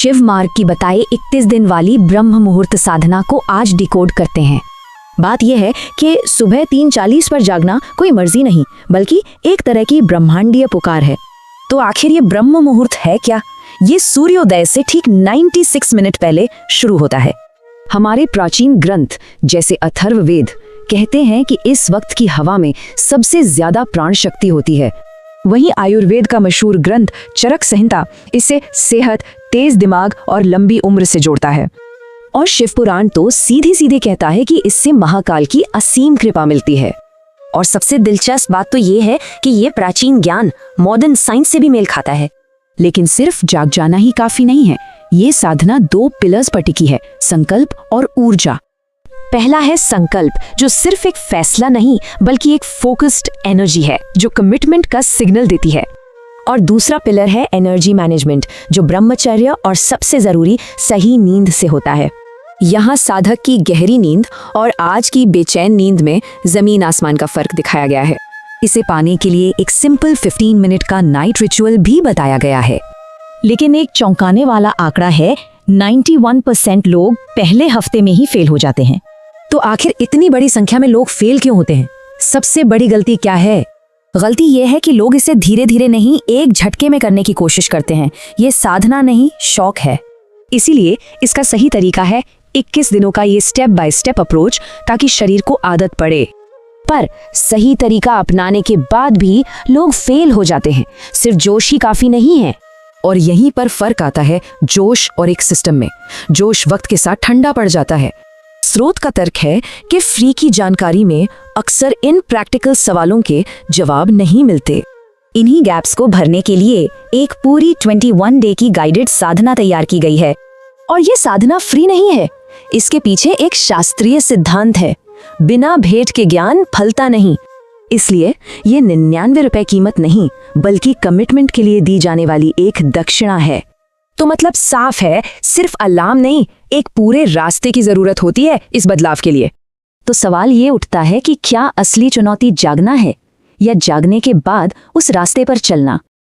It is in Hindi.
शिव मार्ग की बताए 31 दिन वाली ब्रह्म मुहूर्त साधना को आज डिकोड करते हैं। बात यह है कि सुबह 3:40 पर जागना कोई मर्जी नहीं, बल्कि एक तरह की ब्रह्मांडीय पुकार है। तो आखिर ये ब्रह्म मुहूर्त है क्या? ये सूर्योदय से ठीक 96 मिनट पहले शुरू होता है। हमारे प्राचीन ग्रंथ जैसे अथर्ववेद कहते हैं कि इस वक्त की हवा में सबसे ज्यादा प्राण शक्ति होती है। वहीं आयुर्वेद का मशहूर ग्रंथ चरक संहिता इसे सेहत, तेज दिमाग और लंबी उम्र से जोड़ता है। और शिव पुराण तो सीधे सीधे कहता है कि इससे महाकाल की असीम कृपा मिलती है। और सबसे दिलचस्प बात तो ये है कि ये प्राचीन ज्ञान मॉडर्न साइंस से भी मेल खाता है। लेकिन सिर्फ जाग जाना ही काफी नहीं है। ये साधना 2 पिलर्स पर टिकी है, संकल्प और ऊर्जा। पहला है संकल्प, जो सिर्फ एक फैसला नहीं बल्कि एक फोकस्ड एनर्जी है जो कमिटमेंट का सिग्नल देती है। और दूसरा पिलर है एनर्जी मैनेजमेंट, जो ब्रह्मचर्य और सबसे जरूरी सही नींद से होता है। यहाँ साधक की गहरी नींद और आज की बेचैन नींद में जमीन आसमान का फर्क दिखाया गया है। इसे पाने के लिए एक सिंपल 15 मिनट का नाइट रिचुअल भी बताया गया है। लेकिन एक चौंकाने वाला आंकड़ा है, 91% लोग पहले हफ्ते में ही फेल हो जाते हैं। तो आखिर इतनी बड़ी संख्या में लोग फेल क्यों होते हैं? सबसे बड़ी गलती क्या है? गलती यह है कि लोग इसे धीरे धीरे नहीं, एक झटके में करने की कोशिश करते हैं। ये साधना नहीं, शौक है। इसीलिए इसका सही तरीका है 21 दिनों का ये स्टेप बाय स्टेप अप्रोच, ताकि शरीर को आदत पड़े। पर सही तरीका अपनाने के बाद भी लोग फेल हो जाते हैं। सिर्फ जोश ही काफी नहीं है। और यहीं पर फर्क आता है जोश और एक सिस्टम में। जोश वक्त के साथ ठंडा पड़ जाता है। स्रोत का तर्क है कि फ्री की जानकारी में अक्सर इन प्रैक्टिकल सवालों के जवाब नहीं मिलते। इन्हीं गैप्स को भरने के लिए एक पूरी 21 डे की गाइडेड साधना तैयार की गई है। और ये साधना फ्री नहीं है, इसके पीछे एक शास्त्रीय सिद्धांत है, बिना भेंट के ज्ञान फलता नहीं। इसलिए ये 99 रुपए कीमत नहीं, बल्कि कमिटमेंट के लिए दी जाने वाली एक दक्षिणा है। तो मतलब साफ है, सिर्फ अलार्म नहीं, एक पूरे रास्ते की जरूरत होती है इस बदलाव के लिए। तो सवाल ये उठता है कि क्या असली चुनौती जागना है या जागने के बाद उस रास्ते पर चलना?